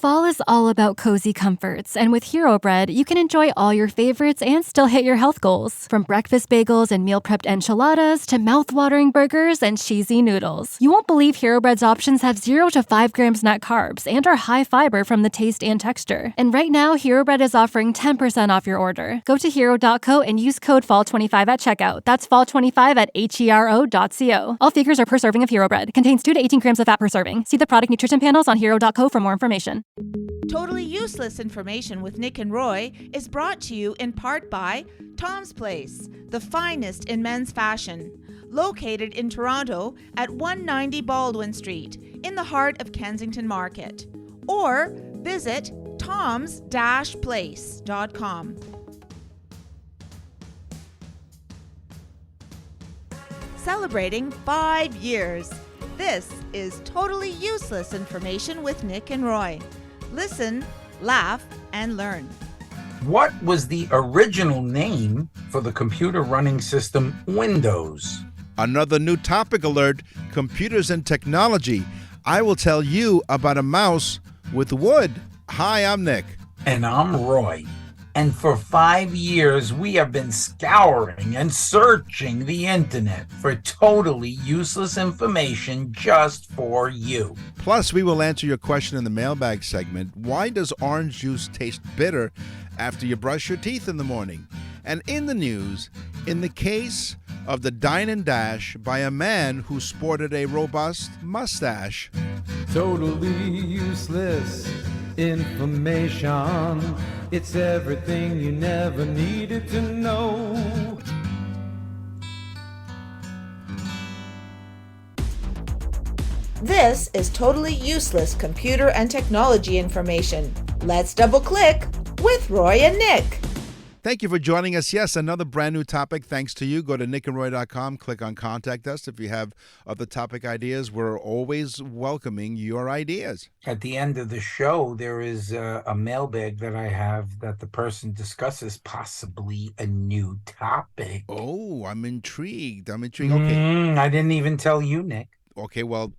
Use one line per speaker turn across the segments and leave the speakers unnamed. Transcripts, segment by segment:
Fall is all about cozy comforts, and with Hero Bread, you can enjoy all your favorites and still hit your health goals. From breakfast bagels and meal prepped enchiladas to mouth-watering burgers and cheesy noodles. You won't believe Hero Bread's options have 0 to 5 grams net carbs and are high fiber from the taste and texture. And right now, Hero Bread is offering 10% off your order. Go to hero.co and use code FALL25 at checkout. That's FALL25 at hero.co. All figures are per serving of Hero Bread. Contains 2 to 18 grams of fat per serving. See the product nutrition panels on hero.co for more information.
Totally Useless Information with Nick and Roy is brought to you in part by Tom's Place, the finest in men's fashion. Located in Toronto at 190 Baldwin Street, in the heart of Kensington Market. Or visit toms-place.com. Celebrating 5 years. This is Totally Useless Information with Nick and Roy. Listen, laugh, and learn.
What was the original name for the computer running system Windows?
Another new topic alert, computers and technology. I will tell you about a mouse with wood. Hi, I'm Nick.
And I'm Roy. And for 5 years, we have been scouring and searching the internet for totally useless information just for you.
Plus, we will answer your question in the mailbag segment. Why does orange juice taste bitter after you brush your teeth in the morning? And in the news, in the case of the Dine and Dash by a man who sported a robust mustache.
Totally useless information. It's everything you never needed to know.
This is Totally Useless Computer and Technology Information. Let's double click with Roy and Nick.
Thank you for joining us. Yes, another brand new topic. Thanks to you. Go to nickandroy.com, click on Contact Us. If you have other topic ideas, we're always welcoming your ideas.
At the end of the show, there is a mailbag that I have that the person discusses possibly a new topic.
Oh, I'm intrigued. Okay.
I didn't even tell you, Nick.
Okay, well,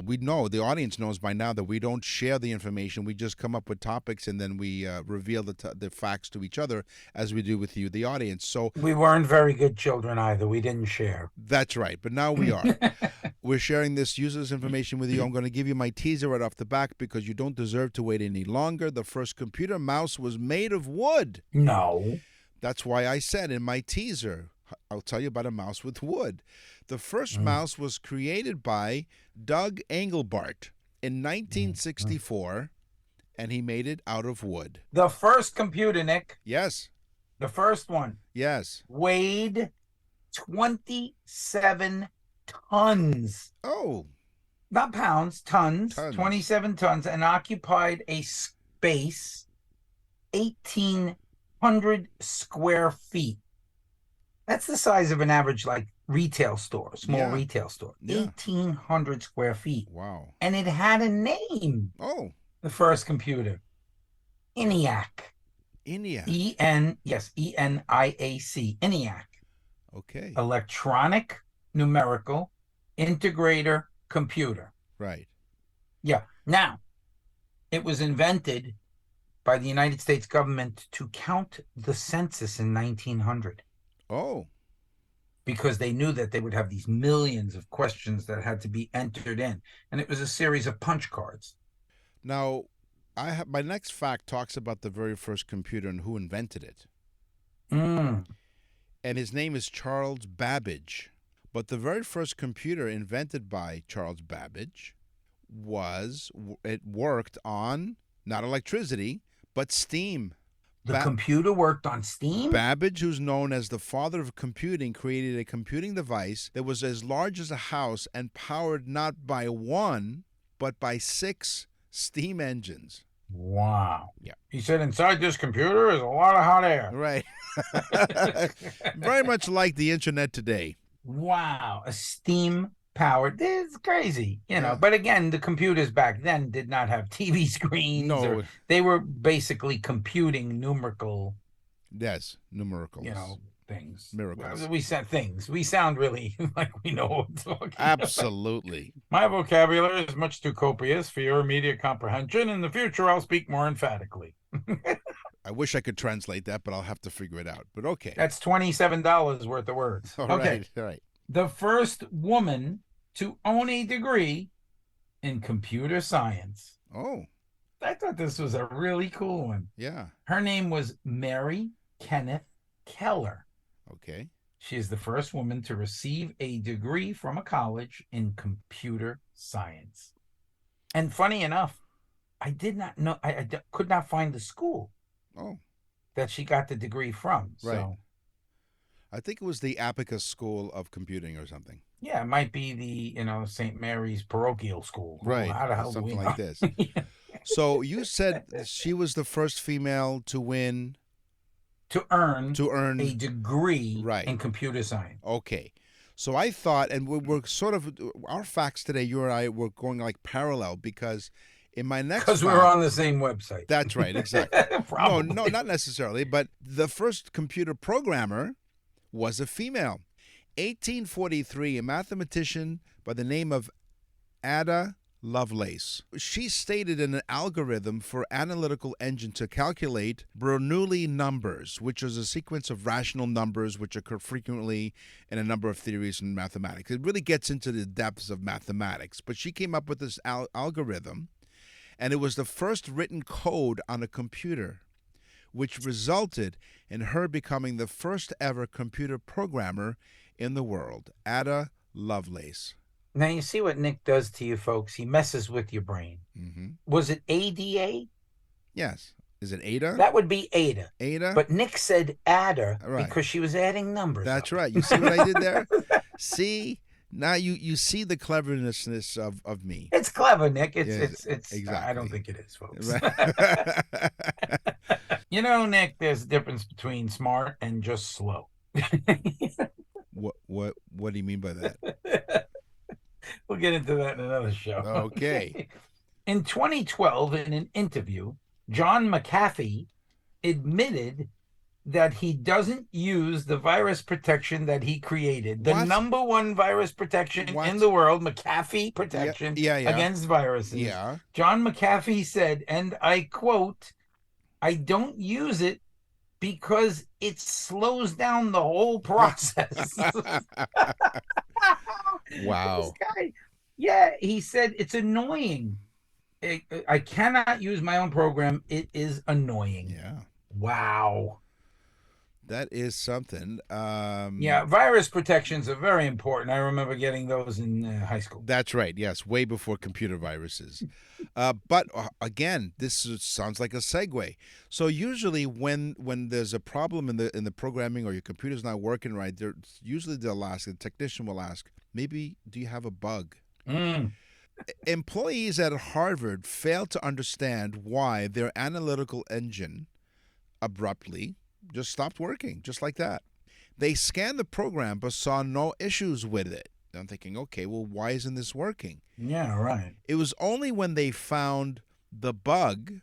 we know, the audience knows by now that we don't share the information. We just come up with topics and then we reveal the facts to each other as we do with you, the audience. So
we weren't very good children either. We didn't share.
That's right, but now we are. We're sharing this useless information with you. I'm going to give you my teaser right off the back because you don't deserve to wait any longer. The first computer mouse was made of wood.
No.
That's why I said in my teaser, I'll tell you about a mouse with wood. The first mouse was created by Doug Engelbart in 1964, and he made it out of wood.
The first computer, Nick.
Yes.
The first one.
Yes.
Weighed 27 tons.
Oh.
Not pounds, tons. 27 tons, and occupied a space 1,800 square feet. That's the size of an average, retail store, small retail store. Yeah. 1,800 square feet.
Wow.
And it had a name.
Oh.
The first computer. ENIAC.
ENIAC.
E-N-I-A-C. ENIAC.
Okay.
Electronic Numerical Integrator Computer.
Right.
Yeah. Now, it was invented by the United States government to count the census in 1900.
Oh.
Because they knew that they would have these millions of questions that had to be entered in. And it was a series of punch cards.
Now, my next fact talks about the very first computer and who invented it. And his name is Charles Babbage. But the very first computer invented by Charles Babbage it worked on not electricity, but steam.
The computer worked on steam?
Babbage, who's known as the father of computing, created a computing device that was as large as a house and powered not by one, but by 6 steam engines.
Wow.
Yeah.
He said inside this computer is a lot of hot air.
Right. Very much like the internet today.
Wow. A steam powered. It's crazy, But again, the computers back then did not have TV screens.
No,
they were basically computing numerical.
Yes, numericals.
things.
Miracles.
We said things. We sound really like we know what we're talking
Absolutely.
about. My vocabulary is much too copious for your immediate comprehension. In the future, I'll speak more emphatically.
I wish I could translate that, but I'll have to figure it out. But okay.
That's $27 worth of words.
All
okay.
right. All right.
The first woman to own a degree in computer science.
Oh.
I thought this was a really cool one.
Yeah.
Her name was Mary Kenneth Keller.
Okay.
She is the first woman to receive a degree from a college in computer science. And funny enough, I did not know, I could not find the school that she got the degree from.
Right.
So
I think it was the Abacus School of Computing or something.
yeah, it might be the, St. Mary's Parochial School.
Right.
How the hell
something
do we
like
know?
this. So you said she was the first female to win.
To earn
a
degree
right.
in computer science.
Okay. So I thought, and we're sort of, our facts today, you and I were going like parallel because in my next
Because we're on the same website.
That's right, exactly.
Probably.
No, not necessarily, but the first computer programmer was a female. 1843, a mathematician by the name of Ada Lovelace. She stated an algorithm for analytical engine to calculate Bernoulli numbers, which is a sequence of rational numbers which occur frequently in a number of theories in mathematics. It really gets into the depths of mathematics. But she came up with this algorithm, and it was the first written code on a computer, which resulted in her becoming the first ever computer programmer in the world, Ada Lovelace.
Now, you see what Nick does to you folks. He messes with your brain.
Mm-hmm.
Was it ADA?
Yes. Is it Ada?
That would be Ada.
Ada?
But Nick said Ada
right.
because she was adding numbers.
That's right. You see what I did there? See? Now you see the cleverness of me.
It's clever, Nick. It's
exactly.
I don't think it is, folks.
Right.
Nick, there's a difference between smart and just slow.
What do you mean by that?
We'll get into that in another show.
Okay.
In 2012, in an interview, John McAfee admitted that he doesn't use the virus protection that he created. The number one virus protection in the world, McAfee protection against viruses.
Yeah.
John McAfee said, and I quote, "I don't use it because it slows down the whole process."
Wow.
This guy, yeah, he said it's annoying. I cannot use my own program. It is annoying.
Yeah.
Wow.
That is something.
Yeah, virus protections are very important. I remember getting those in high school.
That's right. Yes, way before computer viruses. But again, this sounds like a segue. So usually, when there's a problem in the programming or your computer's not working right, they'll ask, the technician will ask, maybe do you have a bug? Employees at Harvard failed to understand why their analytical engine abruptly just stopped working, just like that. They scanned the program but saw no issues with it. I'm thinking, okay, well, why isn't this working?
Yeah, right.
It was only when they found the bug,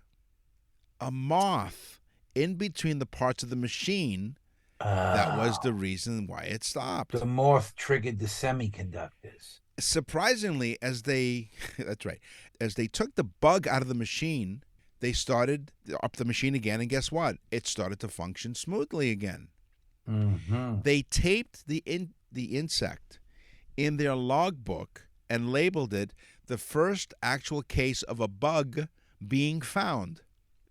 a moth, in between the parts of the machine, that was the reason why it stopped.
The moth triggered the semiconductors.
Surprisingly, as they took the bug out of the machine, they started up the machine again, and guess what? It started to function smoothly again.
Mm-hmm.
They taped the insect in their logbook and labeled it the first actual case of a bug being found.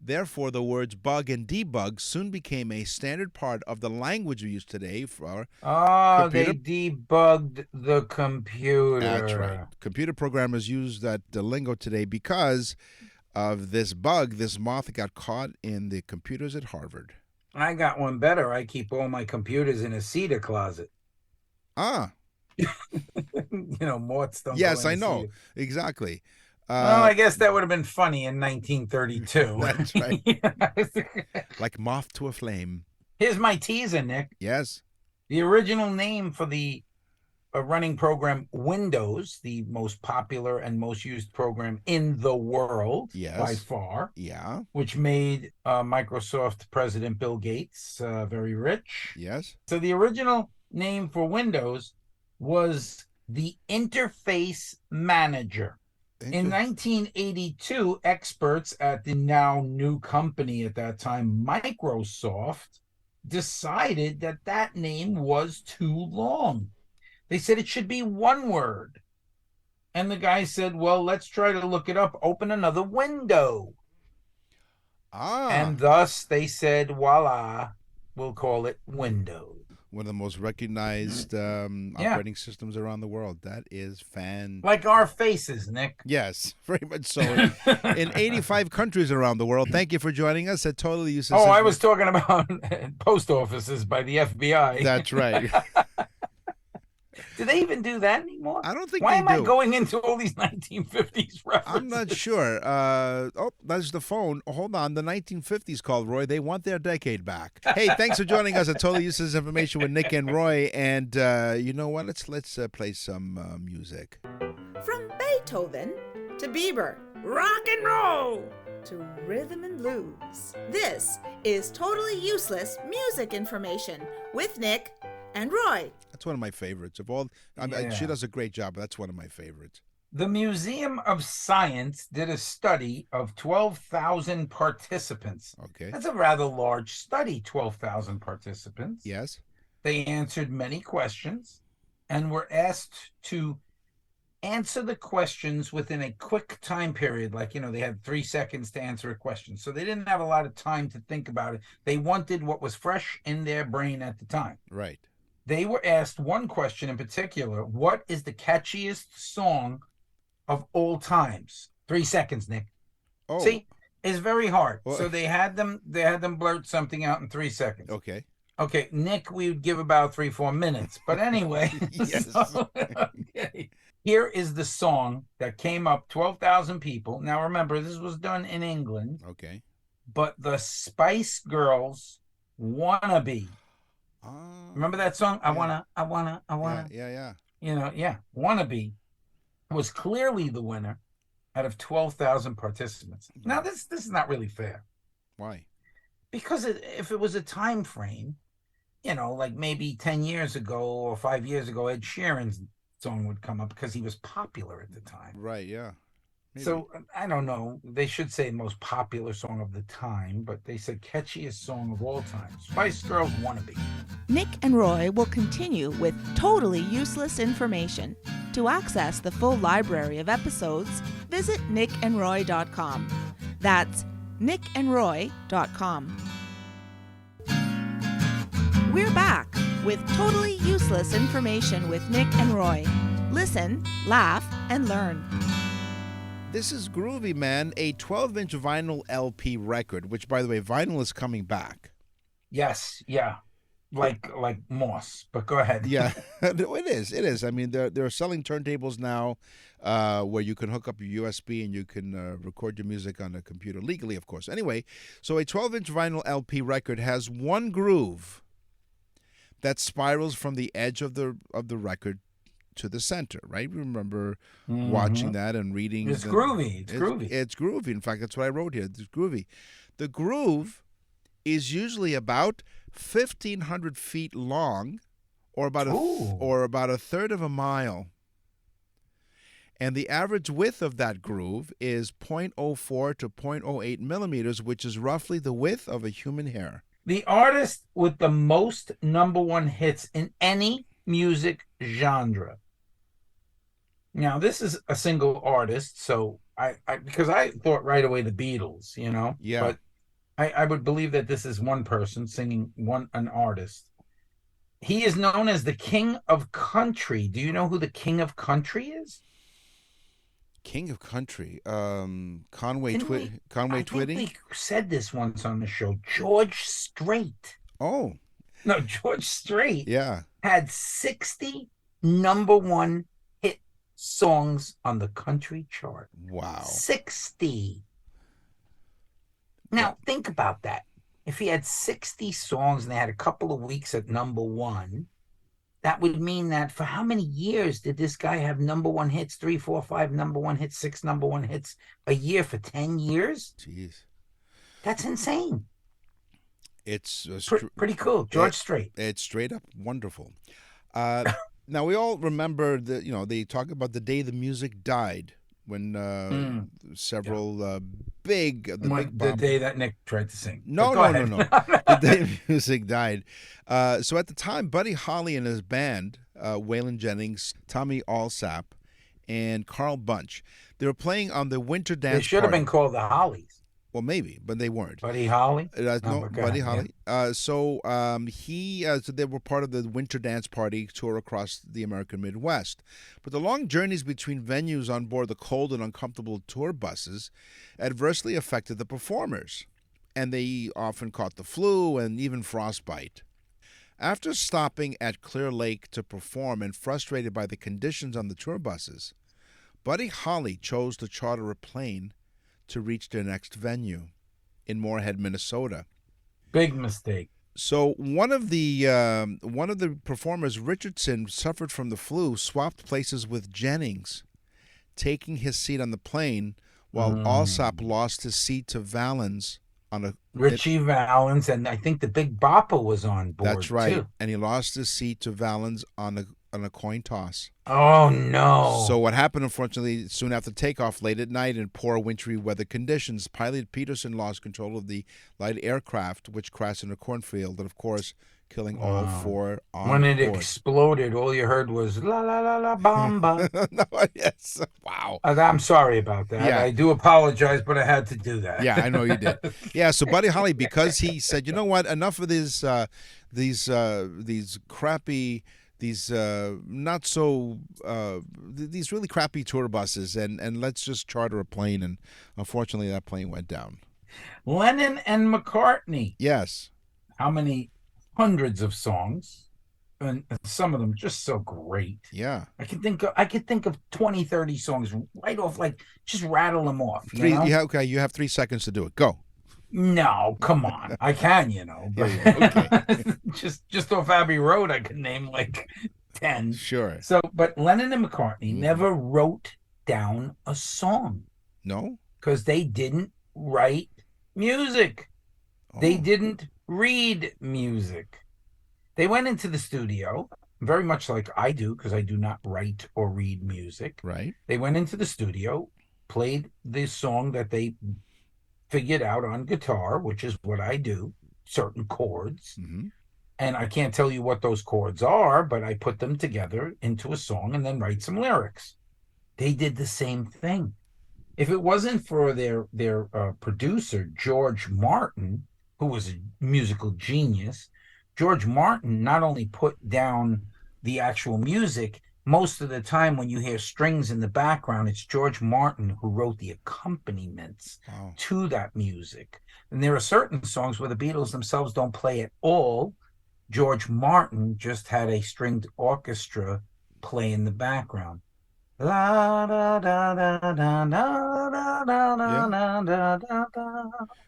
Therefore, the words bug and debug soon became a standard part of the language we use today for computer.
They debugged the computer.
That's right. Computer programmers use that lingo today because of this bug. This moth got caught in the computers at Harvard.
I got one better. I keep all my computers in a cedar closet.
Ah.
Moths don't.
Yes,
go in
I know.
cedar.
Exactly.
Well, I guess that would have been funny in 1932.
That's right. Like moth to a flame.
Here's my teaser, Nick.
Yes.
The original name for the running program Windows, the most popular and most used program in the world by far.
Yeah.
Which made Microsoft President Bill Gates very rich.
Yes.
So the original name for Windows was the Interface Manager. In 1982, experts at the now new company at that time, Microsoft, decided that that name was too long. They said it should be one word. And the guy said, well, let's try to look it up. Open another window. And thus they said, voila, we'll call it Windows.
One of the most recognized operating systems around the world. That is fan.
Like our faces, Nick.
Yes, very much so. In 85 countries around the world. Thank you for joining us at Totally Useless.
Oh, I was talking about post offices by the FBI.
That's right.
Do they even do that anymore?
I don't think
Why
they
am
do.
I going into all these 1950s references?
I'm not sure. That's the phone. Hold on. The 1950s called, Roy. They want their decade back. Hey, thanks for joining us at Totally Useless Information with Nick and Roy. And you know what? Let's play some music.
From Beethoven to Bieber, rock and roll to rhythm and blues. This is Totally Useless Music Information with Nick and Roy.
That's one of my favorites of all. She does a great job, but that's one of my favorites.
The Museum of Science did a study of 12,000 participants.
Okay.
That's a rather large study, 12,000 participants.
Yes.
They answered many questions and were asked to answer the questions within a quick time period. Like, they had 3 seconds to answer a question. So they didn't have a lot of time to think about it. They wanted what was fresh in their brain at the time.
Right.
They were asked one question in particular: what is the catchiest song of all times? 3 seconds, Nick.
Oh.
See, it's very hard.
Well,
so they had them blurt something out in 3 seconds.
Okay.
Okay, Nick, we would give about 3-4 minutes. But anyway,
Yes.
Okay. Here is the song that came up 12,000 people. Now remember, this was done in England.
Okay.
But the Spice Girls Wannabe. Remember that song?
Yeah.
I wanna.
Yeah.
Wannabe was clearly the winner out of 12,000 participants. Now this is not really fair.
Why?
Because if it was a time frame, like maybe 10 years ago or 5 years ago, Ed Sheeran's song would come up because he was popular at the time.
Right, yeah. Maybe.
So I don't know. They should say most popular song of the time, but they said catchiest song of all time. Spice Girls Wannabe.
Nick and Roy will continue with totally useless information. To access the full library of episodes, visit nickandroy.com. That's nickandroy.com. We're back with totally useless information with Nick and Roy. Listen, laugh, and learn.
This is Groovy Man, a 12-inch vinyl LP record, which, by the way, vinyl is coming back.
Yes, yeah. Like moss, but go ahead.
Yeah, it is. I mean, they're selling turntables now where you can hook up your USB and you can record your music on a computer, legally, of course. Anyway, so a 12-inch vinyl LP record has one groove that spirals from the edge of the record to the center, right? Remember watching that and reading.
It's groovy.
It's groovy. In fact, that's what I wrote here. It's groovy. The groove is usually about 1,500 feet long, or about a third of a mile. And the average width of that groove is 0.04 to 0.08 millimeters, which is roughly the width of a human hair.
The artist with the most #1 hits in any music genre. Now, this is a single artist, so I because I thought right away the Beatles,
Yeah.
But I would believe that this is one person singing, an artist. He is known as the King of Country. Do you know who the King of Country is?
King of Country, Conway Twitty.
I think we said this once on the show. George Strait.
Oh.
No, George Strait.
Yeah.
Had 60 #1 hit songs on the country chart.
Wow.
60. Now, think about that. If he had 60 songs and they had a couple of weeks at #1, that would mean that for how many years did this guy have number one hits, 3, 4, 5 number one hits, 6 number one hits a year for 10 years?
Jeez.
That's insane.
It's
pretty cool. George Strait.
It's straight up wonderful. Now, we all remember they talk about the day the music died when several big
the day that Nick tried to sing.
No. The day music died. So at the time, Buddy Holly and his band, Waylon Jennings, Tommy Allsap, and Carl Bunch, they were playing on the Winter Dance
They should have been called the Hollies.
Well, maybe, but they weren't.
Buddy Holly?
No, Buddy Holly. Yeah. So they were part of the Winter Dance Party tour across the American Midwest. But the long journeys between venues on board the cold and uncomfortable tour buses adversely affected the performers, and they often caught the flu and even frostbite. After stopping at Clear Lake to perform and frustrated by the conditions on the tour buses, Buddy Holly chose to charter a plane to reach their next venue in Moorhead, Minnesota.
Big mistake.
So one of the performers, Richardson, suffered from the flu, swapped places with Jennings, taking his seat on the plane, while Allsop lost his seat to Valens
Richie Valens, and I think the Big Bopper was on board.
That's right,
too.
And he lost his seat to Valens on a coin toss.
Oh no!
So what happened, unfortunately, soon after takeoff, late at night in poor wintry weather conditions, pilot Peterson lost control of the light aircraft, which crashed in a cornfield, and of course, killing all four on board.
When it exploded, all you heard was la la la la bomba.
No, yes, wow.
I'm sorry about that.
Yeah.
I do apologize, but I had to do that.
Yeah, I know you did. Yeah, so Buddy Holly, because he said, you know what, enough of these crappy. These these really crappy tour buses, and let's just charter a plane. And unfortunately, that plane went down.
Lennon and McCartney.
Yes.
How many hundreds of songs, and some of them just so great.
Yeah.
I could think of 20, 30 songs right off, like just rattle them off.
Okay, you have 3 seconds to do it. Go.
No, come on. I can, but
okay.
just off Abbey Road, I could name like 10.
Sure.
So, but Lennon and McCartney never wrote down a song.
No?
Because they didn't write music.
Oh.
They didn't read music. They went into the studio, very much like I do, because I do not write or read music.
Right.
They went into the studio, played the song that they figured out on guitar, which is what I do, certain chords.
Mm-hmm.
And I can't tell you what those chords are, but I put them together into a song and then write some lyrics. They did the same thing. If it wasn't for their producer, George Martin, who was a musical genius, George Martin not only put down the actual music, most of the time when you hear strings in the background, it's George Martin who wrote the accompaniments to that music. And there are certain songs where the Beatles themselves don't play at all. George Martin just had a stringed orchestra play in the background. La da da da da da da da da da.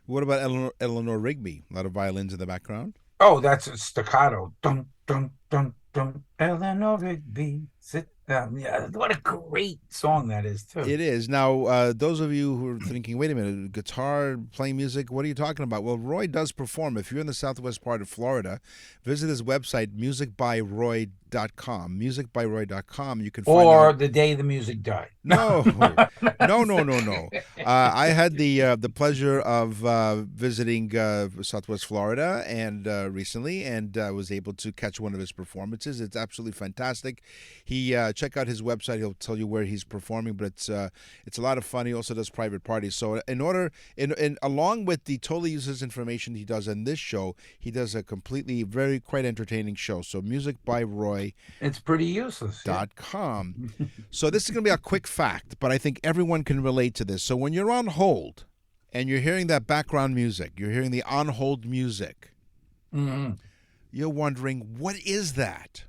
What about Eleanor Rigby? A lot of violins in the background.
Oh, that's a staccato. Dum dum dum dum. Eleanor Rigby, sit down. Yeah, what a great song that is too.
It is. Now, those of you who are thinking, wait a minute, guitar, playing music, what are you talking about? Well, Roy does perform. If you're in the southwest part of Florida, visit his website, musicbyroy.com. Musicbyroy.com. You can find
or
out.
The Day the Music Died.
No. I had the pleasure of visiting Southwest Florida and recently, and was able to catch one of his performances. It's absolutely fantastic. He check out his website. He'll tell you where he's performing, but it's a lot of fun. He also does private parties. So along with the totally useless information he does on this show, he does a completely quite entertaining show. So Music by Roy.
It's pretty useless.
.com. So this is going to be a quick fact, but I think everyone can relate to this. So when you're on hold and you're hearing that background music, you're hearing the on-hold music, you're wondering, what is that?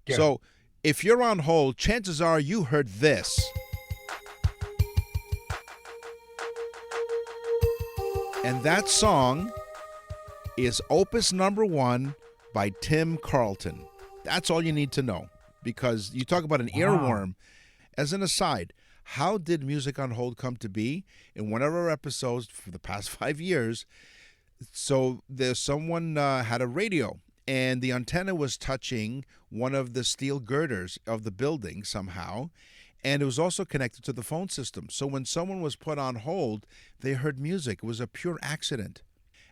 Yeah. So if you're on hold, chances are you heard this. And that song is Opus number 1 by Tim Carlton. That's all you need to know. Because you talk about an earworm. As an aside, how did Music on Hold come to be? In one of our episodes for the past 5 years, so there's someone had a radio, and the antenna was touching one of the steel girders of the building somehow, and it was also connected to the phone system. So when someone was put on hold, they heard music. It was a pure accident.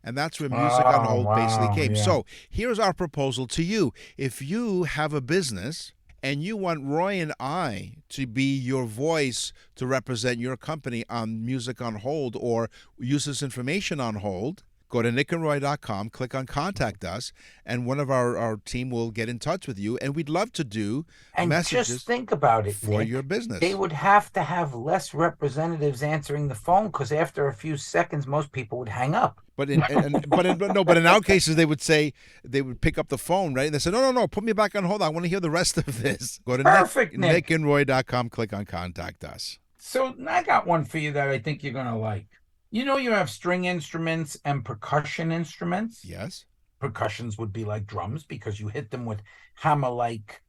And that's where Music on Hold basically came.
Yeah.
So here's our proposal to you. If you have a business and you want Roy and I to be your voice to represent your company on Music on Hold or use this information on hold, go to nickandroy.com, click on Contact Us, and one of our team will get in touch with you. And we'd love to do
And
messages
just think about it,
for
Nick.
your business.
They would have to have less representatives answering the phone because after a few seconds, most people would hang up.
But in our cases, they would pick up the phone, right? And they said, no, put me back on hold. I want to hear the rest of this. Go to
Perfect, Nick.
nickandroy.com, click on Contact Us.
So I got one for you that I think you're going to like. You know, you have string instruments and percussion instruments.
Yes.
Percussions would be like drums because you hit them with hammer-like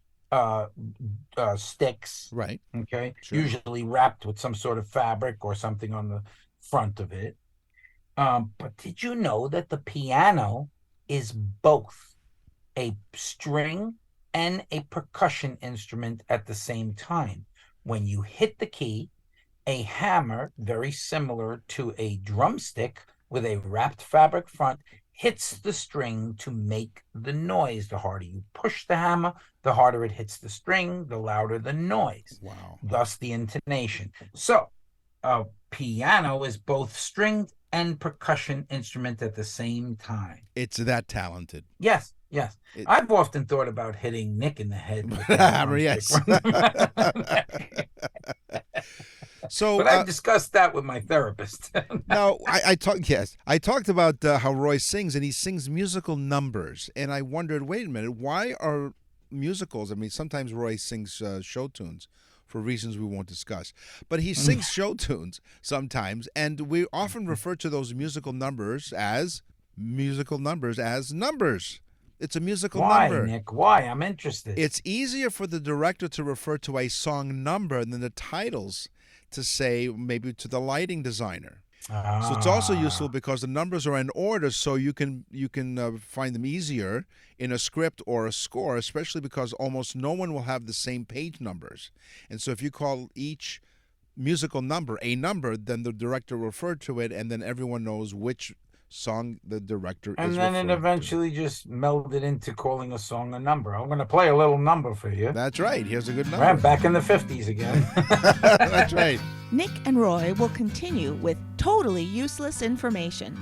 sticks.
Right.
Okay.
Sure.
Usually wrapped with some sort of fabric or something on the front of it. But did you know that the piano is both a string and a percussion instrument at the same time? When you hit the key, a hammer, very similar to a drumstick with a wrapped fabric front, hits the string to make the noise. The harder you push the hammer, the harder it hits the string, the louder the noise.
Wow.
Thus the intonation. So a piano is both stringed and percussion instrument at the same time.
It's that talented.
Yes. I've often thought about hitting Nick in the head with
the hammer, yes. So,
but I've discussed that with my therapist.
Now, I talked about how Roy sings, and he sings musical numbers. And I wondered, wait a minute, why are musicals? I mean, sometimes Roy sings show tunes for reasons we won't discuss. But he sings show tunes sometimes, and we often refer to those musical numbers as numbers. It's a musical number.
Why, Nick? Why? I'm interested.
It's easier for the director to refer to a song number than the titles to say maybe to the lighting designer. So it's also useful because the numbers are in order, so you can find them easier in a script or a score, especially because almost no one will have the same page numbers. And so if you call each musical number a number, then the director will refer to it, and then everyone knows which song the director
and
is
then it eventually just melded into calling a song a number. I'm going to play a little number for you.
That's right. Here's a good number.
Right, back in the 50s again.
That's right.
Nick and Roy will continue with totally useless information.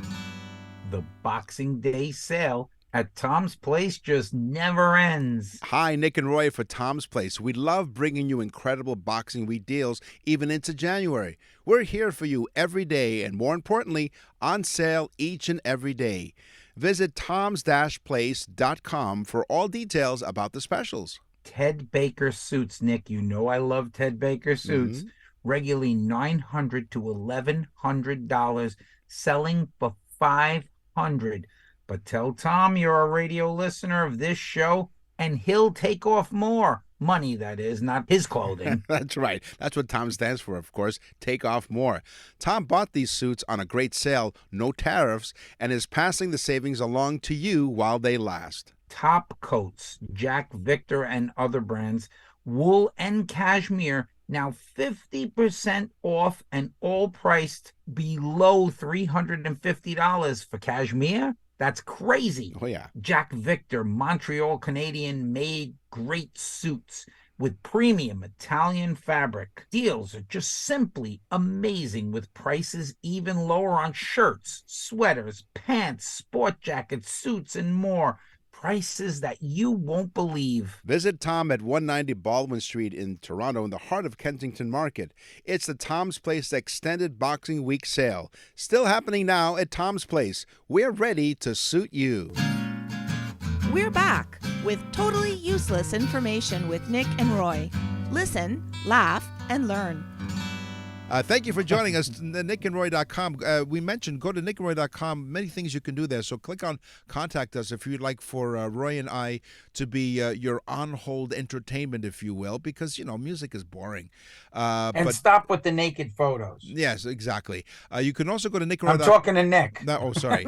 The Boxing Day sale at Tom's Place just never ends.
Hi, Nick and Roy for Tom's Place. We love bringing you incredible Boxing Week deals even into January. We're here for you every day and, more importantly, on sale each and every day. Visit toms-place.com for all details about the specials.
Ted Baker suits, Nick. You know I love Ted Baker suits.
Mm-hmm.
Regularly $900 to $1,100, selling for $500. But tell Tom you're a radio listener of this show, and he'll take off more. Money, that is, not his clothing.
That's right. That's what Tom stands for, of course. Take off more. Tom bought these suits on a great sale, no tariffs, and is passing the savings along to you while they last.
Top coats, Jack Victor and other brands, wool and cashmere, now 50% off and all priced below $350 for cashmere. That's crazy.
Oh, yeah.
Jack Victor, Montreal Canadian made great suits with premium Italian fabric. Deals are just simply amazing with prices even lower on shirts, sweaters, pants, sport jackets, suits, and more. Prices that you won't believe.
Visit Tom at 190 Baldwin Street in Toronto in the heart of Kensington Market. It's the Tom's Place Extended Boxing Week sale. Still happening now at Tom's Place. We're ready to suit you.
We're back with totally useless information with Nick and Roy. Listen, laugh, and learn.
Thank you for joining us. NickandRoy.com. We mentioned go to NickandRoy.com. Many things you can do there. So click on contact us if you'd like for Roy and I to be your on-hold entertainment, if you will, because, music is boring.
But stop with the naked photos.
Yes, exactly. You can also go to NickandRoy.com.
I'm talking to Nick.
No, oh, sorry.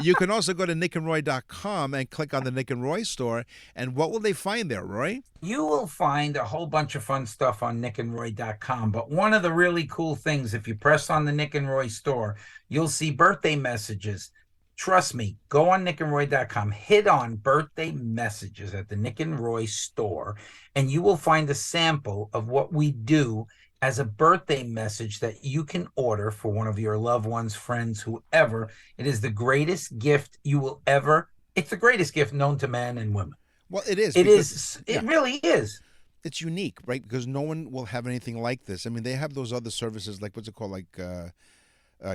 You can also go to nickandroy.com and click on the Nick and Roy store. And what will they find there, Roy?
You will find a whole bunch of fun stuff on nickandroy.com. But one of the really cool things, if you press on the Nick and Roy store, you'll see birthday messages. Trust me, go on nickandroy.com, hit on birthday messages at the Nick and Roy store, and you will find a sample of what we do as a birthday message that you can order for one of your loved ones, friends, whoever. It is the greatest gift you will ever. It's the greatest gift known to men and women.
Well, it is.
It really is.
It's unique, right? Because no one will have anything like this. I mean, they have those other services, like what's it called, like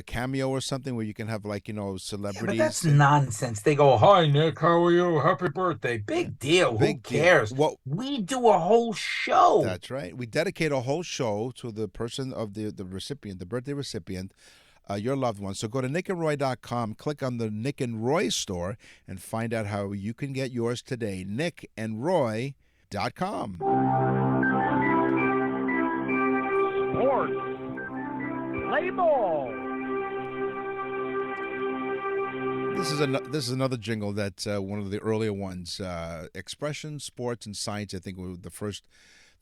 Cameo or something, where you can have celebrities.
Yeah, but that's nonsense. They go, "Hi Nick, how are you? Happy birthday!" Big deal. Who cares?
Well,
we do a whole show.
That's right. We dedicate a whole show to the person of the recipient, the birthday recipient, your loved one. So go to nickandroy.com, click on the Nick and Roy store, and find out how you can get yours today. nickandroy.com.
Sports. Play ball.
This is another jingle that's one of the earlier ones. Expression, Sports, and Science, I think, were the first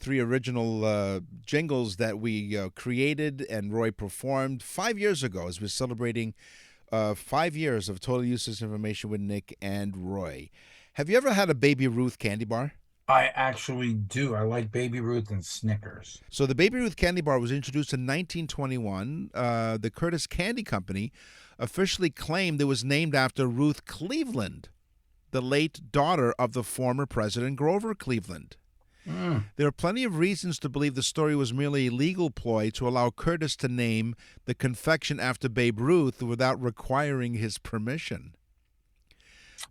three original jingles that we created and Roy performed 5 years ago as we're celebrating 5 years of Total Useless Information with Nick and Roy. Have you ever had a Baby Ruth candy bar?
I actually do. I like Baby Ruth and Snickers.
So the Baby Ruth candy bar was introduced in 1921. The Curtis Candy Company officially claimed it was named after Ruth Cleveland, the late daughter of the former President Grover Cleveland. There are plenty of reasons to believe the story was merely a legal ploy to allow Curtis to name the confection after Babe Ruth without requiring his permission.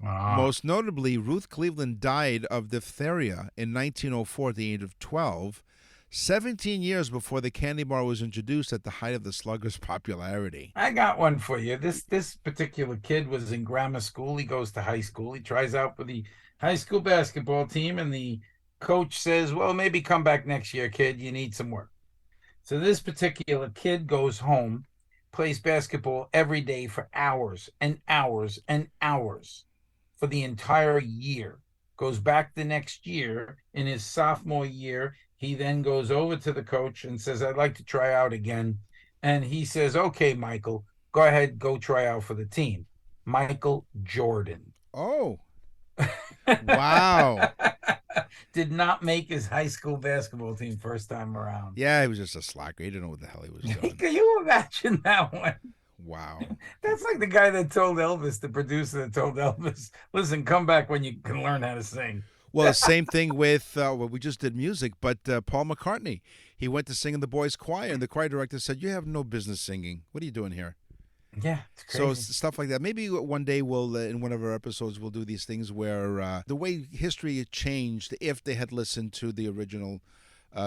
Most notably, Ruth Cleveland died of diphtheria in 1904 at the age of 12, 17 years before the candy bar was introduced at the height of the Slugger's popularity.
I got one for you. This particular kid was in grammar school. He goes to high school. He tries out for the high school basketball team, and the coach says, well, maybe come back next year, kid. You need some work. So this particular kid goes home, plays basketball every day for hours and hours and hours for the entire year. Goes back the next year. In his sophomore year, he then goes over to the coach and says, I'd like to try out again. And he says, okay, Michael, go ahead, go try out for the team. Michael Jordan.
Oh, wow.
Did not make his high school basketball team first time around.
Yeah, he was just a slacker. He didn't know what the hell he was doing.
Can you imagine that one?
Wow.
That's like the guy that told Elvis, the producer that told Elvis, listen, come back when you can learn how to sing.
Well, same thing with, we just did music, but Paul McCartney. He went to sing in the boys' choir, and the choir director said, you have no business singing. What are you doing here?
Yeah, it's crazy.
So stuff like that. Maybe one day we'll, in one of our episodes, we'll do these things where the way history changed if they had listened to the original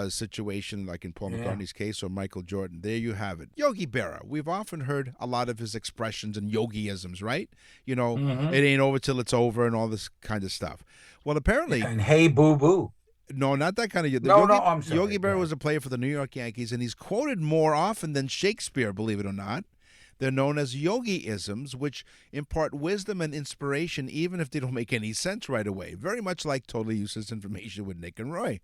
situation, like in Paul McCartney's case, or Michael Jordan. There you have it. Yogi Berra. We've often heard a lot of his expressions and yogiisms, right? You know, it ain't over till it's over and all this kind of stuff. Well, apparently...
And hey, boo-boo.
No, not that kind of...
I'm sorry.
Yogi Berra was a player for the New York Yankees, and he's quoted more often than Shakespeare, believe it or not. They're known as yogi-isms, which impart wisdom and inspiration even if they don't make any sense right away. Very much like Totally Useless Information with Nick and Roy.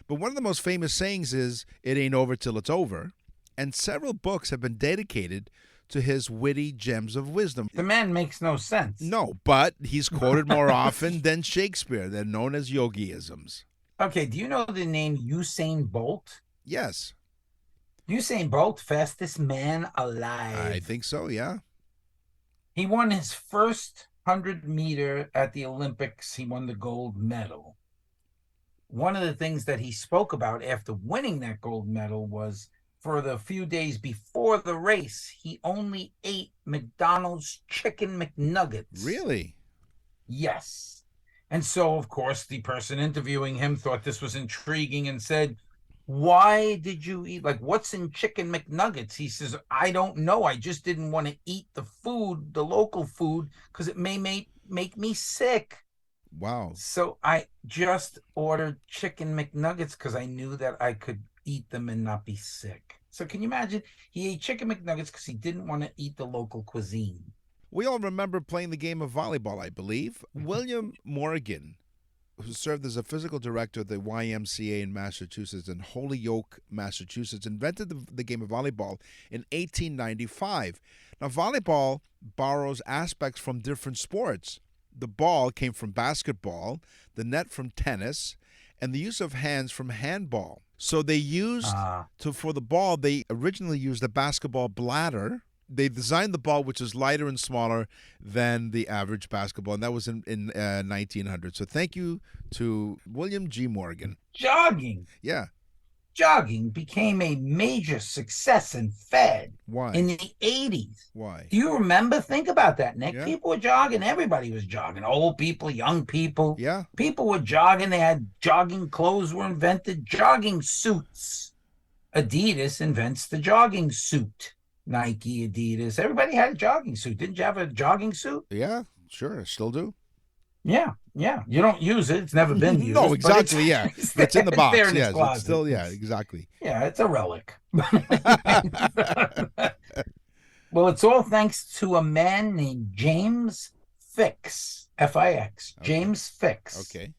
But one of the most famous sayings is, it ain't over till it's over. And several books have been dedicated to his witty gems of wisdom.
The man makes no sense.
No, but he's quoted more often than Shakespeare. They're known as yogi-isms.
Okay, do you know the name Usain Bolt?
Yes.
Usain Bolt, fastest man alive.
I think so, yeah.
He won his first 100-meter at the Olympics. He won the gold medal. One of the things that he spoke about after winning that gold medal was for the few days before the race, he only ate McDonald's chicken McNuggets.
Really?
Yes. And so, of course, the person interviewing him thought this was intriguing and said, why did you eat? Like, what's in Chicken McNuggets? He says, I don't know. I just didn't want to eat the food, the local food, because it may make me sick.
Wow.
So I just ordered Chicken McNuggets because I knew that I could eat them and not be sick. So can you imagine? He ate Chicken McNuggets because he didn't want to eat the local cuisine.
We all remember playing the game of volleyball, I believe. William Morgan, who served as a physical director of the YMCA in Massachusetts in Holyoke, Massachusetts, invented the game of volleyball in 1895. Now, volleyball borrows aspects from different sports. The ball came from basketball, the net from tennis, and the use of hands from handball. So they used, for the ball, they originally used a basketball bladder. They designed the ball, which is lighter and smaller than the average basketball, and that was in 1900. So thank you to William G. Morgan.
Jogging.
Yeah.
Jogging became a major success and fad.
Why?
In the 80s.
Why?
Do you remember? Think about that, Nick.
Yeah.
People were jogging. Everybody was jogging. Old people, young people.
Yeah.
People were jogging. They had jogging clothes were invented. Jogging suits. Adidas invents the jogging suit. Nike, Adidas. Everybody had a jogging suit. Didn't you have a jogging suit?
Yeah, sure. Still do.
Yeah. You don't use it. It's never been used.
No, exactly. Yeah. It's in the box.
There in his
Yes.
closet.
It's still, yeah, exactly.
Yeah, it's a relic. Well, it's all thanks to a man named James Fix, F-I-X,
Okay.
James Fix.
Okay.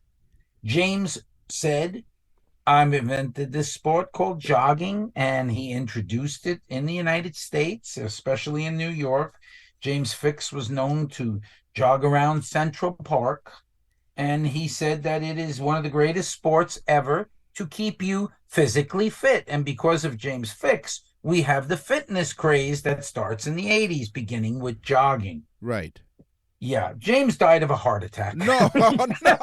James said, I've invented this sport called jogging, and he introduced it in the United States, especially in New York. James Fix was known to jog around Central Park, and he said that it is one of the greatest sports ever to keep you physically fit. And because of James Fix, we have the fitness craze that starts in the 80s, beginning with jogging.
Right.
Yeah, James died of a heart attack.
No, no.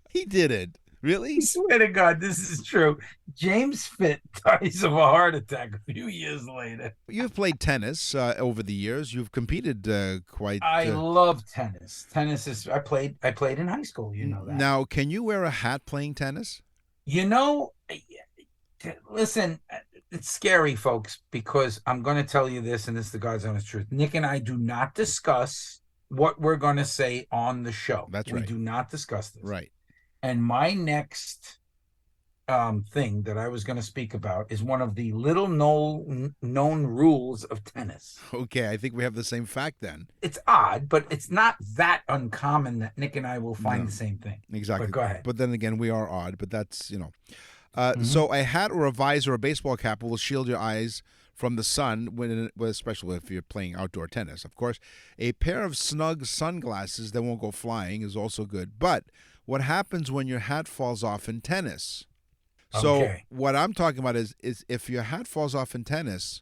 He didn't. Really?
I swear to God, this is true. James Fitt dies of a heart attack a few years later.
You've played tennis over the years. You've competed quite.
I love tennis. Tennis is. I played in high school. You know that.
Now, can you wear a hat playing tennis?
You know, listen, it's scary, folks, because I'm going to tell you this, and this is the God's honest truth. Nick and I do not discuss what we're going to say on the show.
That's right.
We do not discuss this.
Right.
And my next thing that I was going to speak about is one of the little known rules of tennis.
Okay, I think we have the same fact then.
It's odd, but it's not that uncommon that Nick and I will find the same thing.
Exactly.
But go ahead.
But then again, we are odd, but that's, So a hat or a visor or a baseball cap will shield your eyes from the sun, especially if you're playing outdoor tennis, of course. A pair of snug sunglasses that won't go flying is also good. But what happens when your hat falls off in tennis? So what I'm talking about is if your hat falls off in tennis,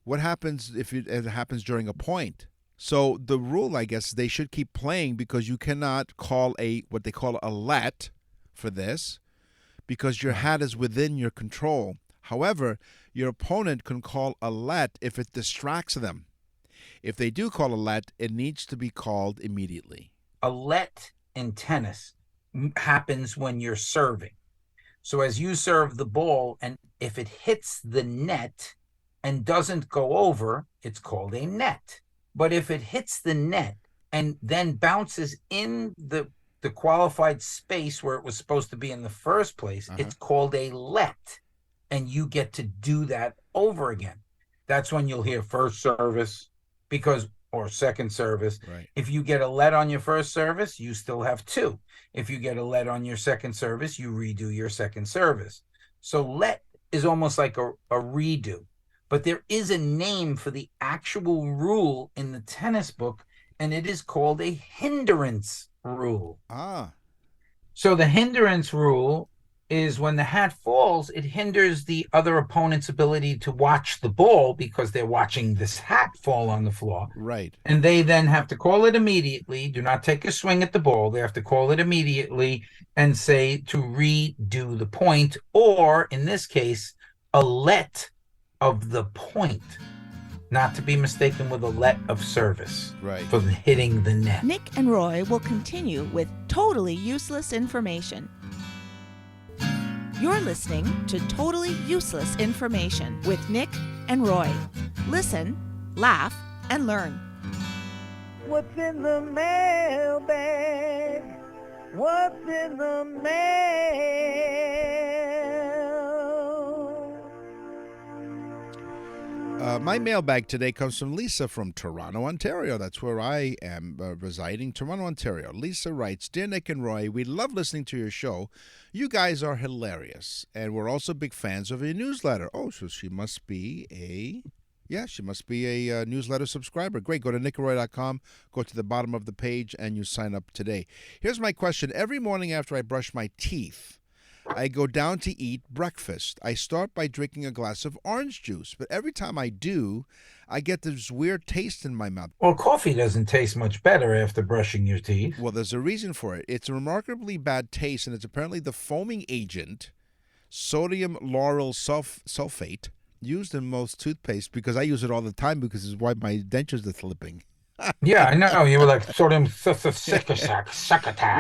what happens if it happens during a point? So the rule, I guess, they should keep playing because you cannot call what they call a let for this because your hat is within your control. However, your opponent can call a let if it distracts them. If they do call a let, it needs to be called immediately.
A let in tennis happens when you're serving. So as you serve the ball, and if it hits the net and doesn't go over, it's called a net. But if it hits the net and then bounces in the qualified space where it was supposed to be in the first place, it's called a let. And you get to do that over again. That's when you'll hear first service or second service.
Right.
If you get a let on your first service, you still have two. If you get a let on your second service, you redo your second service. So let is almost like a redo. But there is a name for the actual rule in the tennis book, and it is called a hindrance rule. So the hindrance rule is when the hat falls, it hinders the other opponent's ability to watch the ball because they're watching this hat fall on the floor.
Right.
And they then have to call it immediately. Do not take a swing at the ball. They have to call it immediately and say to redo the point, or in this case, a let of the point, not to be mistaken with a let of service.
Right.
For hitting the net.
Nick and Roy will continue with totally useless information. You're listening to Totally Useless Information with Nick and Roy. Listen, laugh, and learn.
What's in the mailbag? What's in the mail?
My mailbag today comes from Lisa from Toronto, Ontario. That's where I am residing, Toronto, Ontario. Lisa writes, Dear Nick and Roy, we love listening to your show. You guys are hilarious, and we're also big fans of your newsletter. Oh, so she must be a newsletter subscriber. Great. Go to nickandroy.com, go to the bottom of the page, and you sign up today. Here's my question. Every morning after I brush my teeth, I go down to eat breakfast. I start by drinking a glass of orange juice, but every time I do, I get this weird taste in my mouth.
Well, coffee doesn't taste much better after brushing your teeth.
Well, there's a reason for it. It's a remarkably bad taste, and it's apparently the foaming agent, sodium lauryl sulfate, used in most toothpaste, because I use it all the time because it's why my dentures are slipping.
Yeah, I know. You were like sodium succotash.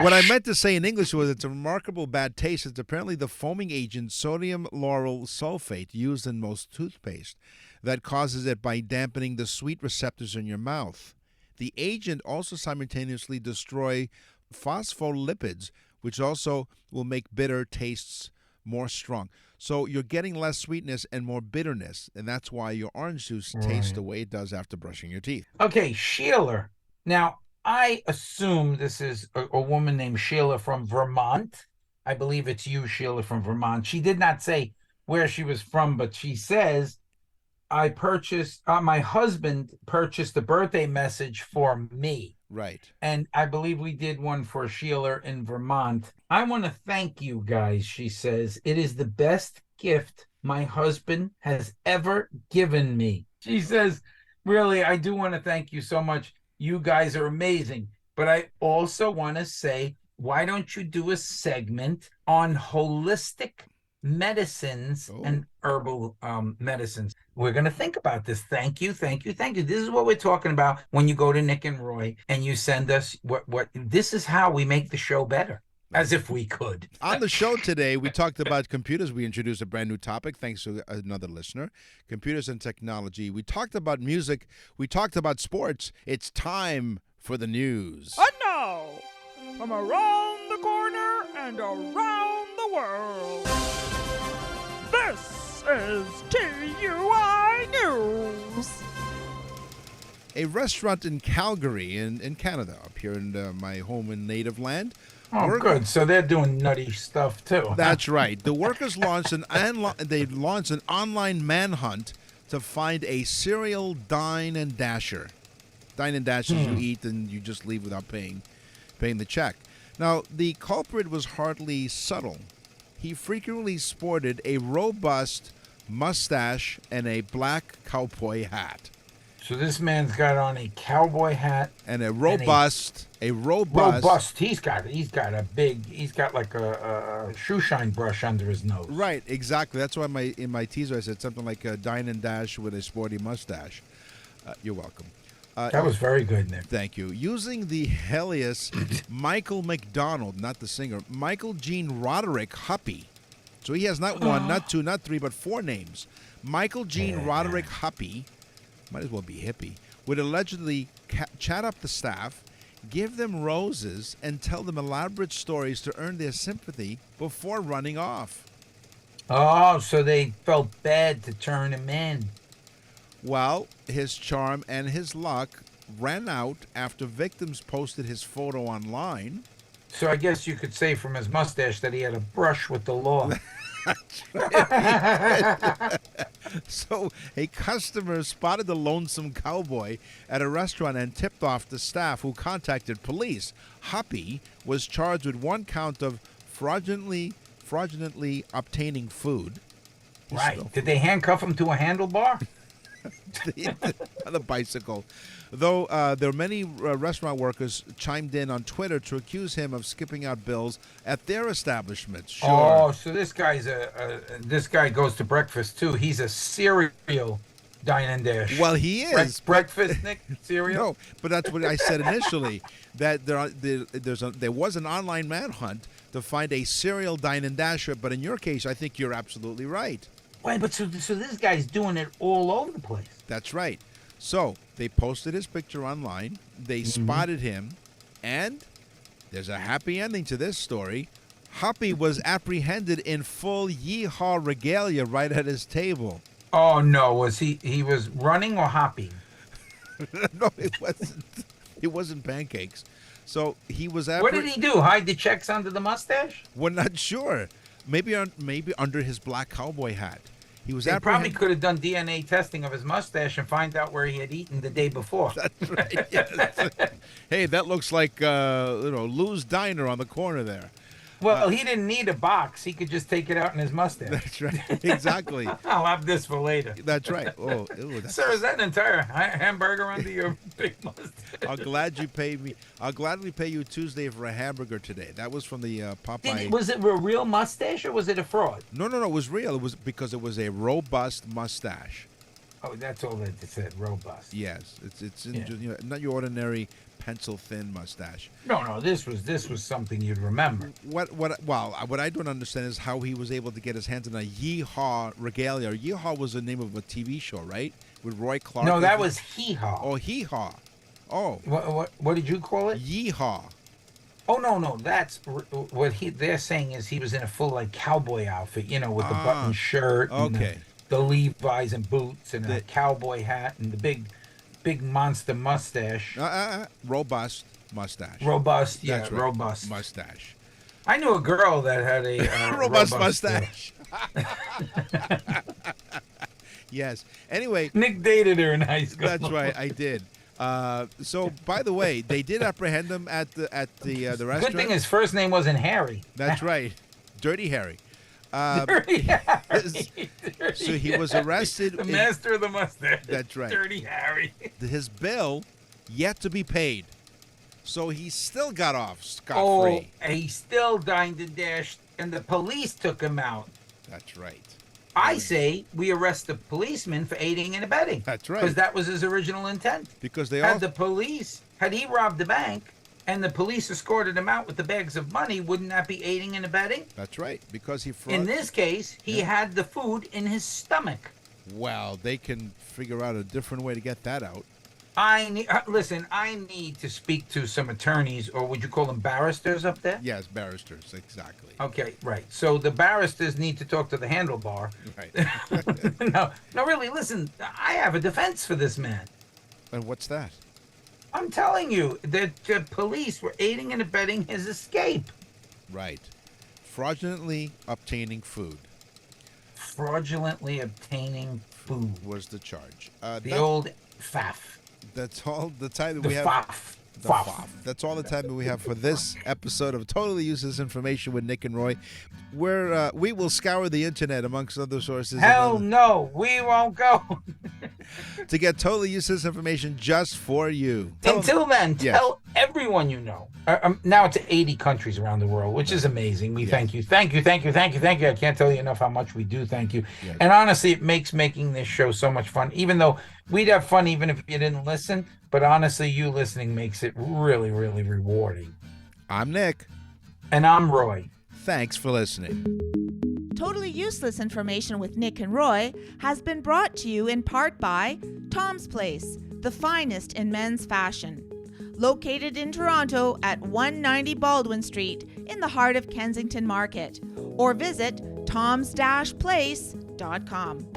What I meant to say in English was it's a remarkable bad taste. It's apparently the foaming agent sodium lauryl sulfate used in most toothpaste that causes it by dampening the sweet receptors in your mouth. The agent also simultaneously destroy phospholipids, which also will make bitter tastes more strong. So you're getting less sweetness and more bitterness, and that's why your orange juice tastes the way it does after brushing your teeth.
Okay, Sheila. Now, I assume this is a woman named Sheila from Vermont. I believe it's you, Sheila, from Vermont. She did not say where she was from, but she says, my husband purchased a birthday message for me.
Right.
And I believe we did one for Sheila in Vermont. I want to thank you guys, she says. It is the best gift my husband has ever given me. She says, really, I do want to thank you so much. You guys are amazing. But I also want to say, why don't you do a segment on holistic medicines and herbal medicines? We're going to think about this. Thank you. This is what we're talking about when you go to Nick and Roy and you send us what this is how we make the show better, as if we could.
On the show today, we talked about computers. We introduced a brand new topic thanks to another listener, computers and technology. We talked about music. We talked about sports. It's time for the news.
And now, from around the corner and around the world, this is TUI News.
A restaurant in Calgary, in Canada, up here in my home and native land.
Oh, good. So they're doing nutty stuff too.
That's right. The workers launched an online manhunt to find a serial dine and dasher. Dine and dash is you eat and you just leave without paying the check. Now, the culprit was hardly subtle. He frequently sported a robust mustache and a black cowboy hat.
So this man's got on a cowboy hat
and a robust.
He's got like a shoe shine brush under his nose.
Right, exactly. That's why in my teaser I said something like a dine and dash with a sporty mustache. You're welcome.
That was very good, Nick.
Thank you. Using the alias Michael McDonald, not the singer, Michael Gene Roderick Huppy. So he has not one, not two, not three, but four names. Michael Gene Roderick Huppy, might as well be hippie, would allegedly chat up the staff, give them roses, and tell them elaborate stories to earn their sympathy before running off.
Oh, so they felt bad to turn him in.
Well, his charm and his luck ran out after victims posted his photo online.
So I guess you could say from his mustache that he had a brush with the law.
So a customer spotted the lonesome cowboy at a restaurant and tipped off the staff, who contacted police. Huppy was charged with one count of fraudulently obtaining food.
Right. Did they handcuff him to a handlebar?
On the bicycle. Though there are many restaurant workers chimed in on Twitter to accuse him of skipping out bills at their establishment. Sure.
Oh, so this guy's this guy goes to breakfast too. He's a serial Dine and Dash.
Well, he is.
Breakfast, Nick, cereal.
No, but that's what I said initially. That there was an online manhunt to find a serial Dine and Dasher. But in your case, I think you're absolutely right.
Wait, but so this guy's doing it all over the place.
That's right. So they posted his picture online. They spotted him, and there's a happy ending to this story. Hoppy was apprehended in full yeehaw regalia right at his table.
Oh no, was he was running or hopping?
No, it wasn't. It wasn't pancakes. So he was.
What did he do? Hide the checks under the mustache?
We're not sure. Maybe under his black cowboy hat. He was.
They probably could have done DNA testing of his mustache and find out where he had eaten the day before.
That's right. Yes. Hey, that looks like Lou's Diner on the corner there.
Well, he didn't need a box. He could just take it out in his mustache.
That's right. Exactly.
I'll have this for later.
That's right. Oh,
sir, is that an entire hamburger under your big mustache?
I'll gladly pay you Tuesday for a hamburger today. That was from the Popeye.
Was it a real mustache or was it a fraud?
No. It was real. It was because it was a robust mustache.
Oh, that's all that it said. Robust.
Yes, it's not your ordinary pencil thin mustache.
No. This was something you'd remember.
What I don't understand is how he was able to get his hands on a Yeehaw regalia. Yeehaw was the name of a TV show, right? With Roy Clark.
No, that was Hee-Haw.
Oh, Hee-Haw. Oh.
What did you call it?
Yeehaw.
Oh no, that's what they're saying is he was in a full like cowboy outfit, with the button shirt.
Okay.
And the Levi's and boots and a cowboy hat and the big monster mustache.
Robust mustache.
Robust, yeah,
That's right.
Robust
mustache.
I knew a girl that had a
robust mustache. Yes. Anyway,
Nick dated her in high school.
That's right, I did. So, by the way, they did apprehend him at the restaurant.
Good thing his first name wasn't Harry.
That's right, Dirty Harry.
Dirty Harry.
So he was arrested.
The master of the mustache.
That's right.
Dirty Harry.
His bill yet to be paid. So he still got off scot-free.
Oh, he still dined and dashed, and the police took him out.
That's right.
I say we arrest the policeman for aiding and abetting.
That's right.
Because that was his original intent.
Because
had he robbed the bank and the police escorted him out with the bags of money, wouldn't that be aiding and abetting?
That's right. Because
in this case, he had the food in his stomach.
Well, they can figure out a different way to get that out.
I need to speak to some attorneys, or would you call them barristers up there?
Yes, barristers, exactly.
Okay, right. So the barristers need to talk to the handlebar.
Right.
No, really, listen, I have a defense for this man.
And what's that?
I'm telling you that the police were aiding and abetting his escape.
Right. Fraudulently obtaining food.
Fraudulently obtaining food
was the charge.
The old FAF.
That's all the time that we have.
FAF.
That's all the time that we have for this episode of Totally Useless Information with Nick and Roy, where we will scour the internet amongst other sources.
Hell no, we won't go.
To get totally useless information just for you.
Until then, tell everyone you know. Now it's 80 countries around the world, which is amazing. We thank you. Thank you. I can't tell you enough how much we do thank you. Yes. And honestly, it makes making this show so much fun, even though we'd have fun even if you didn't listen. But honestly, you listening makes it really, really rewarding.
I'm Nick.
And I'm Roy.
Thanks for listening.
Totally Useless Information with Nick and Roy has been brought to you in part by Tom's Place, the finest in men's fashion. Located in Toronto at 190 Baldwin Street in the heart of Kensington Market. Or visit toms-place.com.